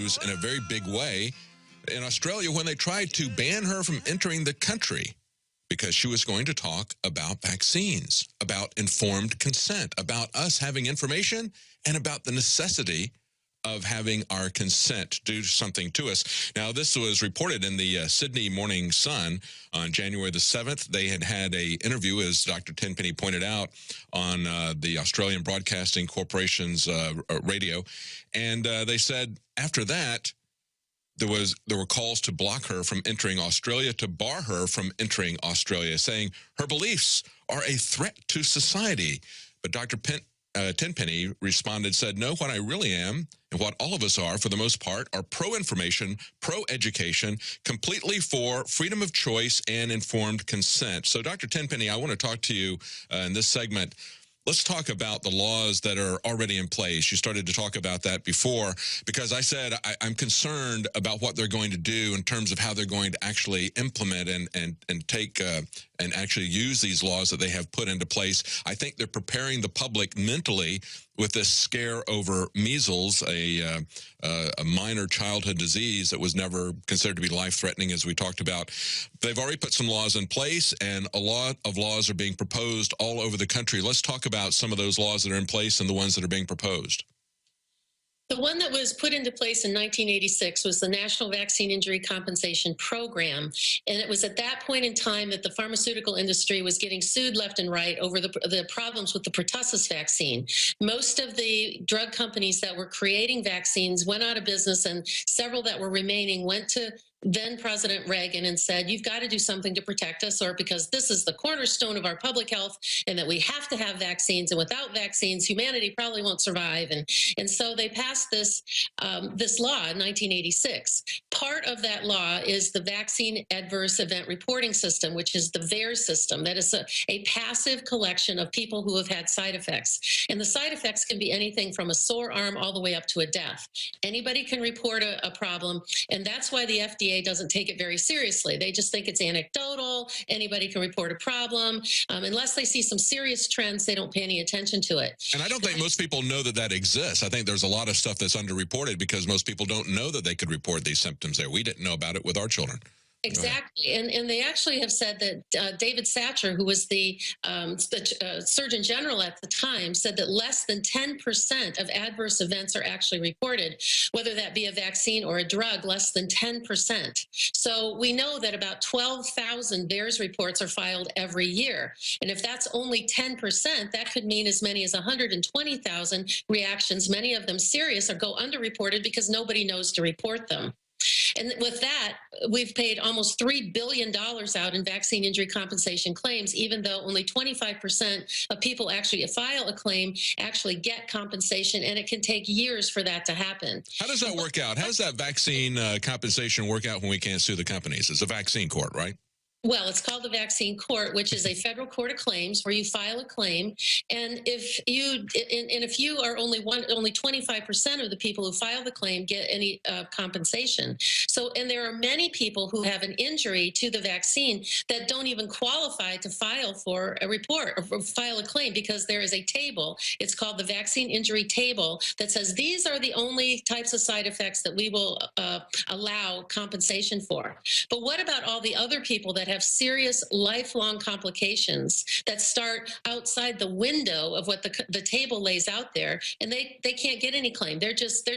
news in a very big way in Australia when they tried to ban her from entering the country because she was going to talk about vaccines, about informed consent, about us having information, and about the necessity of having our consent do something to us. Now, this was reported in the Sydney Morning Sun on January the 7th. They had an interview, as Dr. Tenpenny pointed out, on the Australian Broadcasting Corporation's radio. And they said after that, there were calls to block her from entering Australia, to bar her from entering Australia, saying her beliefs are a threat to society. But Dr. Tenpenny responded, said, no, what I really am, and what all of us are for the most part, are pro-information, pro-education, completely for freedom of choice and informed consent. So Dr. Tenpenny, I want to talk to you in this segment. Let's talk about the laws that are already in place. You started to talk about that before, because I said I'm concerned about what they're going to do in terms of how they're going to actually implement and take and actually use these laws that they have put into place. I think they're preparing the public mentally with this scare over measles, a minor childhood disease that was never considered to be life-threatening, as we talked about. They've already put some laws in place, and a lot of laws are being proposed all over the country. Let's talk about some of those laws that are in place and the ones that are being proposed. The one that was put into place in 1986 was the National Vaccine Injury Compensation Program. And it was at that point in time that the pharmaceutical industry was getting sued left and right over the problems with the pertussis vaccine. Most of the drug companies that were creating vaccines went out of business, and several that were remaining went to then President Reagan and said, you've got to do something to protect us, or because this is the cornerstone of our public health and that we have to have vaccines, and without vaccines, humanity probably won't survive. And so they passed this law in 1986. Part of that law is the Vaccine Adverse Event Reporting System, which is the VAERS system. That is a passive collection of people who have had side effects. And the side effects can be anything from a sore arm all the way up to a death. Anybody can report a problem, and that's why the FDA doesn't take it very seriously. They just think it's anecdotal. Anybody can report a problem. Unless they see some serious trends, they don't pay any attention to it. And I don't think most people know that that exists. I think there's a lot of stuff that's underreported because most people don't know that they could report these symptoms there. We didn't know about it with our children. Exactly, and they actually have said that David Satcher, who was the Surgeon General at the time, said that less than 10% of adverse events are actually reported, whether that be a vaccine or a drug, less than 10%. So we know that about 12,000 VAERS reports are filed every year. And if that's only 10%, that could mean as many as 120,000 reactions, many of them serious, or go underreported because nobody knows to report them. And with that, we've paid almost $3 billion out in vaccine injury compensation claims, even though only 25% of people actually file a claim actually get compensation, and it can take years for that to happen. How does that work out? How does that vaccine compensation work out when we can't sue the companies? It's a vaccine court, right? Well, it's called the Vaccine Court, which is a federal court of claims where you file a claim. And if you are only 25% of the people who file the claim get any compensation. So, and there are many people who have an injury to the vaccine that don't even qualify to file for a report or file a claim, because there is a table. It's called the Vaccine Injury Table that says these are the only types of side effects that we will allow compensation for. But what about all the other people that have serious lifelong complications that start outside the window of what the table lays out there, and they can't get any claim? They're just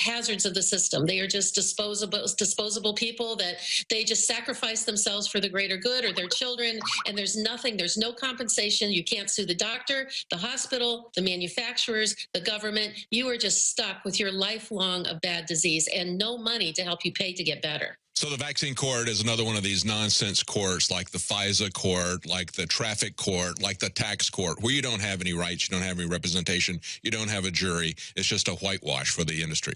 hazards of the system. They are just disposable people that they just sacrifice themselves for the greater good or their children, and there's no compensation. You can't sue the doctor, the hospital, the manufacturers, the government. You are just stuck with your lifelong of bad disease and no money to help you pay to get better. So the vaccine court is another one of these nonsense courts, like the FISA court, like the traffic court, like the tax court, where you don't have any rights, you don't have any representation, you don't have a jury. It's just a whitewash for the industry.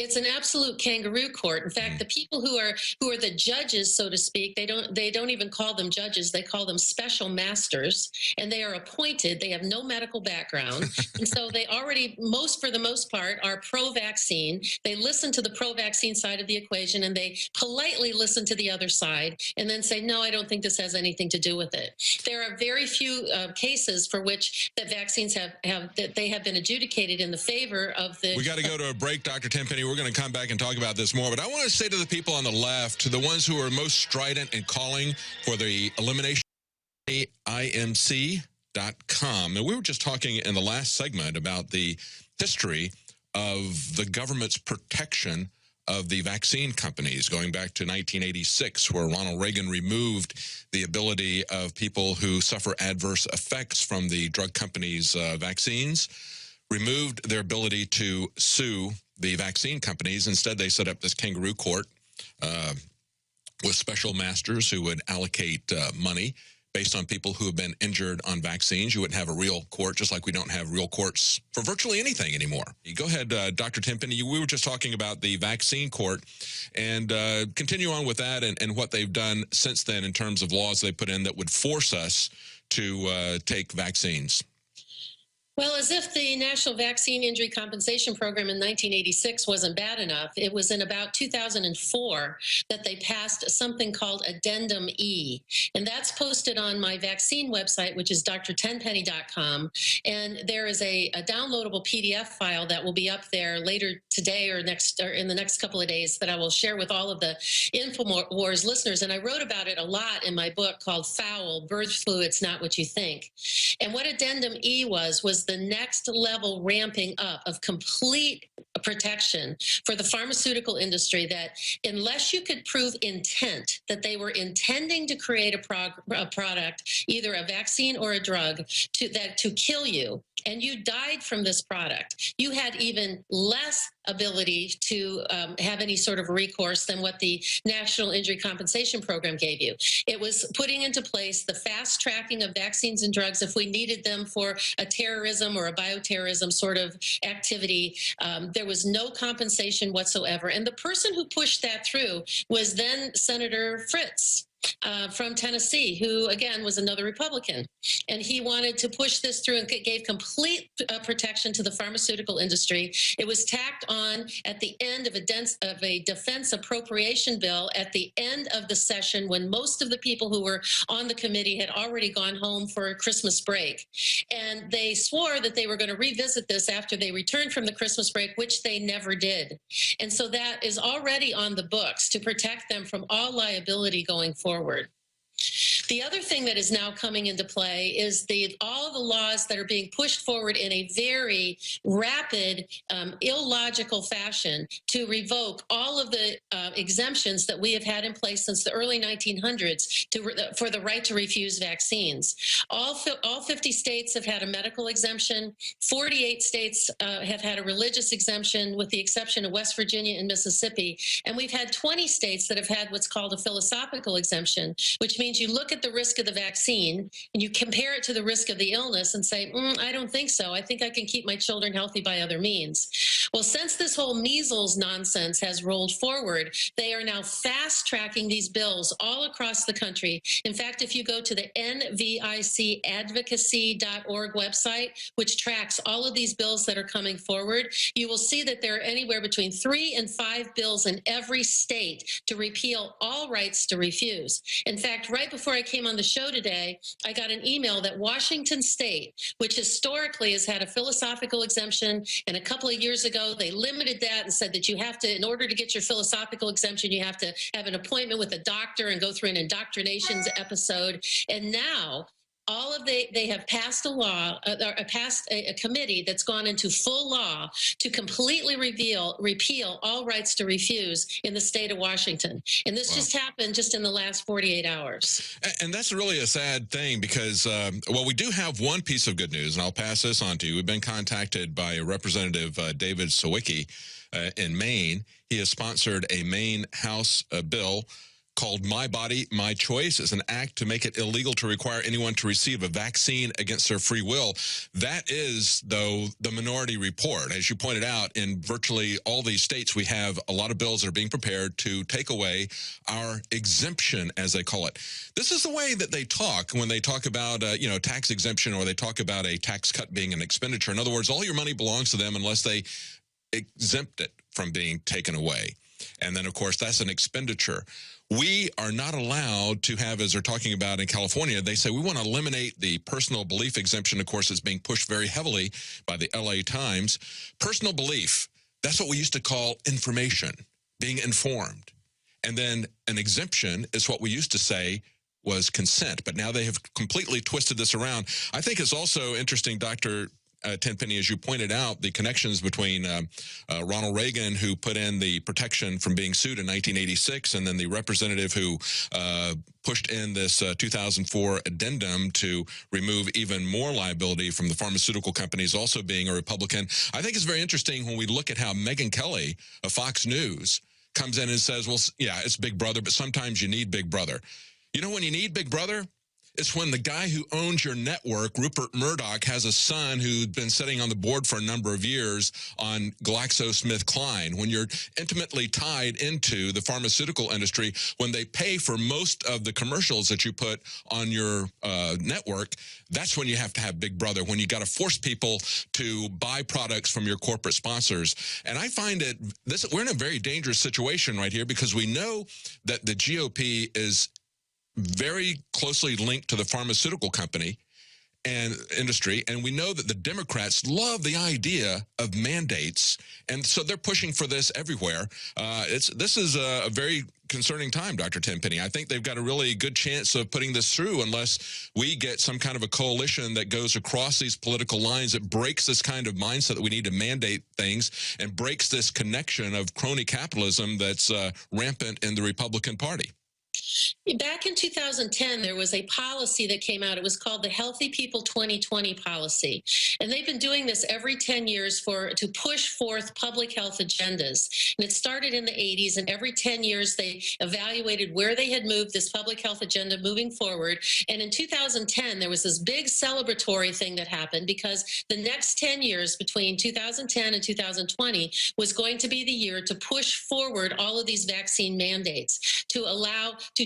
It's an absolute kangaroo court. In fact, the people who are the judges, so to speak, they don't even call them judges. They call them special masters, and they are appointed. They have no medical background, and so they already, for the most part, are pro-vaccine. They listen to the pro-vaccine side of the equation, and they politely listen to the other side, and then say, "No, I don't think this has anything to do with it." There are very few cases for which that vaccines have been adjudicated in the favor of the. We got to go to a break, Dr. Tenpenny. We're going to come back and talk about this more, but I want to say to the people on the left, the ones who are most strident in calling for the elimination of IMC.com. And we were just talking in the last segment about the history of the government's protection of the vaccine companies going back to 1986, where Ronald Reagan removed the ability of people who suffer adverse effects from the drug companies' vaccines, removed their ability to sue the vaccine companies. Instead, they set up this kangaroo court with special masters who would allocate money based on people who have been injured on vaccines. You wouldn't have a real court, just like we don't have real courts for virtually anything anymore. You go ahead, Dr. Tenpenny. We were just talking about the vaccine court, and continue on with that and what they've done since then in terms of laws they put in that would force us to take vaccines. Well, as if the National Vaccine Injury Compensation Program in 1986 wasn't bad enough, it was in about 2004 that they passed something called Addendum E. And that's posted on my vaccine website, which is drtenpenny.com. And there is a downloadable PDF file that will be up there later today or in the next couple of days that I will share with all of the InfoWars listeners. And I wrote about it a lot in my book called Foul, Bird Flu, It's Not What You Think. And what Addendum E was the next level ramping up of complete protection for the pharmaceutical industry, that unless you could prove intent, that they were intending to create a product, either a vaccine or a drug, to kill you, and you died from this product, you had even less ability to have any sort of recourse than what the National Injury Compensation Program gave you. It was putting into place the fast tracking of vaccines and drugs if we needed them for a terrorism or a bioterrorism sort of activity. There was no compensation whatsoever. And the person who pushed that through was then Senator Fritz from Tennessee, who, again, was another Republican. And he wanted to push this through and gave complete protection to the pharmaceutical industry. It was tacked on at the end of a defense appropriation bill at the end of the session, when most of the people who were on the committee had already gone home for a Christmas break. And they swore that they were going to revisit this after they returned from the Christmas break, which they never did. And so that is already on the books to protect them from all liability going forward. The other thing that is now coming into play is all the laws that are being pushed forward in a very rapid, illogical fashion to revoke all of the exemptions that we have had in place since the early 1900s for the right to refuse vaccines. All 50 states have had a medical exemption. 48 states have had a religious exemption, with the exception of West Virginia and Mississippi. And we've had 20 states that have had what's called a philosophical exemption, which means you look at the risk of the vaccine and you compare it to the risk of the illness and say, I don't think so. I think I can keep my children healthy by other means. Well, since this whole measles nonsense has rolled forward, they are now fast tracking these bills all across the country. In fact, if you go to the nvicadvocacy.org website, which tracks all of these bills that are coming forward, you will see that there are anywhere between 3 and 5 bills in every state to repeal all rights to refuse. In fact, right before I came on the show today, I got an email that Washington State, which historically has had a philosophical exemption, and a couple of years ago they limited that and said that you have to, in order to get your philosophical exemption, you have to have an appointment with a doctor and go through an indoctrinations episode. And now they have passed a law, passed a committee that's gone into full law to completely repeal all rights to refuse in the state of Washington. And this just happened just in the last 48 hours. And that's really a sad thing because, well, we do have one piece of good news, and I'll pass this on to you. We've been contacted by Representative David Sawicki in Maine. He has sponsored a Maine House bill called My Body, My Choice. It's an act to make it illegal to require anyone to receive a vaccine against their free will. That is, though, the minority report. As you pointed out, in virtually all these states, we have a lot of bills that are being prepared to take away our exemption, as they call it. This is the way that they talk when they talk about, tax exemption, or they talk about a tax cut being an expenditure. In other words, all your money belongs to them unless they exempt it from being taken away. And then, of course, that's an expenditure. We are not allowed to have, as they're talking about in California, they say we want to eliminate the personal belief exemption. Of course, it's being pushed very heavily by the LA Times. Personal belief, that's what we used to call information, being informed. And then an exemption is what we used to say was consent. But now they have completely twisted this around. I think it's also interesting, Dr. Tenpenny, as you pointed out, the connections between Ronald Reagan, who put in the protection from being sued in 1986, and then the representative who pushed in this 2004 addendum to remove even more liability from the pharmaceutical companies, also being a Republican. I think it's very interesting when we look at how Megyn Kelly of Fox News comes in and says, well, yeah, it's Big Brother, but sometimes you need Big Brother. You know when you need Big Brother? It's when the guy who owns your network, Rupert Murdoch, has a son who'd been sitting on the board for a number of years on GlaxoSmithKline. When you're intimately tied into the pharmaceutical industry, when they pay for most of the commercials that you put on your network, that's when you have to have Big Brother, when you got to force people to buy products from your corporate sponsors. And I find we're in a very dangerous situation right here, because we know that the GOP is very closely linked to the pharmaceutical company and industry, and we know that the Democrats love the idea of mandates, and so they're pushing for this everywhere. This is a very concerning time, Dr. Tenpenny. I think they've got a really good chance of putting this through unless we get some kind of a coalition that goes across these political lines that breaks this kind of mindset that we need to mandate things, and breaks this connection of crony capitalism that's rampant in the Republican Party. Back in 2010, there was a policy that came out. It was called the Healthy People 2020 policy. And they've been doing this every 10 years to push forth public health agendas. And it started in the 80s, and every 10 years they evaluated where they had moved this public health agenda moving forward. And in 2010, there was this big celebratory thing that happened, because the next 10 years between 2010 and 2020 was going to be the year to push forward all of these vaccine mandates, to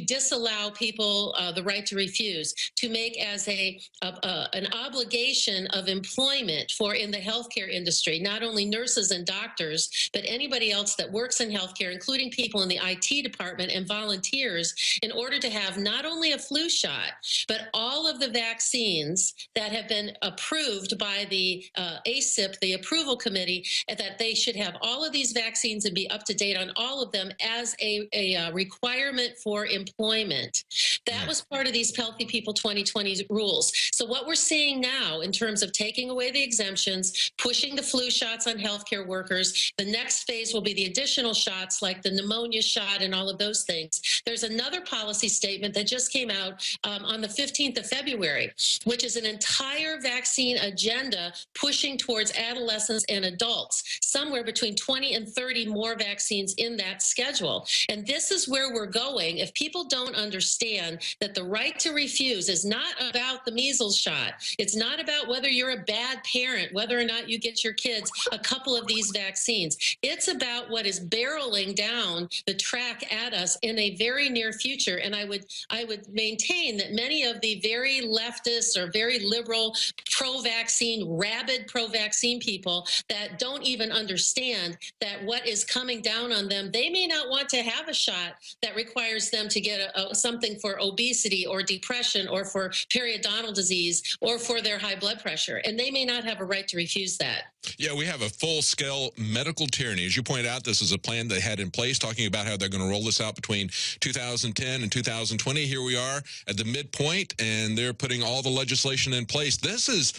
disallow people the right to refuse, to make as an obligation of employment in the healthcare industry, not only nurses and doctors, but anybody else that works in healthcare, including people in the IT department and volunteers, in order to have not only a flu shot, but all of the vaccines that have been approved by the ACIP, the approval committee, that they should have all of these vaccines and be up to date on all of them as a requirement for employment. That was part of these Healthy People 2020 rules. So what we're seeing now in terms of taking away the exemptions, pushing the flu shots on healthcare workers, the next phase will be the additional shots like the pneumonia shot and all of those things. There's another policy statement that just came out on the 15th of February, which is an entire vaccine agenda pushing towards adolescents and adults, somewhere between 20 and 30 more vaccines in that schedule. And this is where we're going. If people don't understand that the right to refuse is not about the measles shot, it's not about whether you're a bad parent, whether or not you get your kids a couple of these vaccines. It's about what is barreling down the track at us in a very near future. And I would maintain that many of the very leftist or very liberal pro-vaccine, rabid pro-vaccine people that don't even understand that what is coming down on them, they may not want to have a shot that requires them to get something for obesity or depression or for periodontal disease or for their high blood pressure. And they may not have a right to refuse that. Yeah, we have a full-scale medical tyranny. As you pointed out, this is a plan they had in place, talking about how they're going to roll this out between 2010 and 2020. Here we are at the midpoint, and they're putting all the legislation in place. This is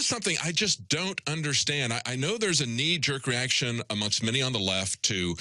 something I just don't understand. I know there's a knee-jerk reaction amongst many on the left to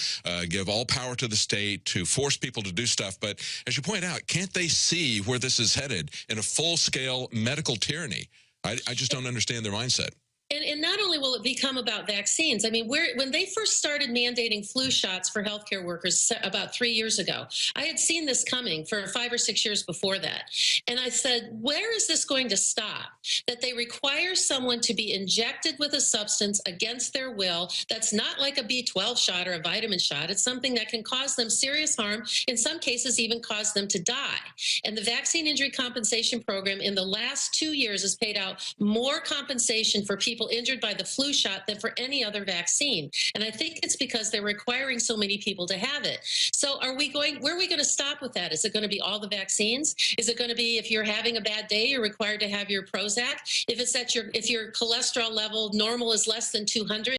give all power to the state, to force people to do stuff. But as you point out, can't they see where this is headed in a full-scale medical tyranny? I just don't understand their mindset. And not only will it become about vaccines, I mean, when they first started mandating flu shots for healthcare workers about 3 years ago, I had seen this coming for 5 or 6 years before that. And I said, where is this going to stop? That they require someone to be injected with a substance against their will that's not like a B12 shot or a vitamin shot. It's something that can cause them serious harm, in some cases even cause them to die. And the Vaccine Injury Compensation Program in the last 2 years has paid out more compensation for people injured by the flu shot than for any other vaccine. And I think it's because they're requiring so many people to have it. So where are we going to stop with that? Is it going to be all the vaccines? Is it going to be if you're having a bad day, you're required to have your Prozac? If your cholesterol level normal is less than 200,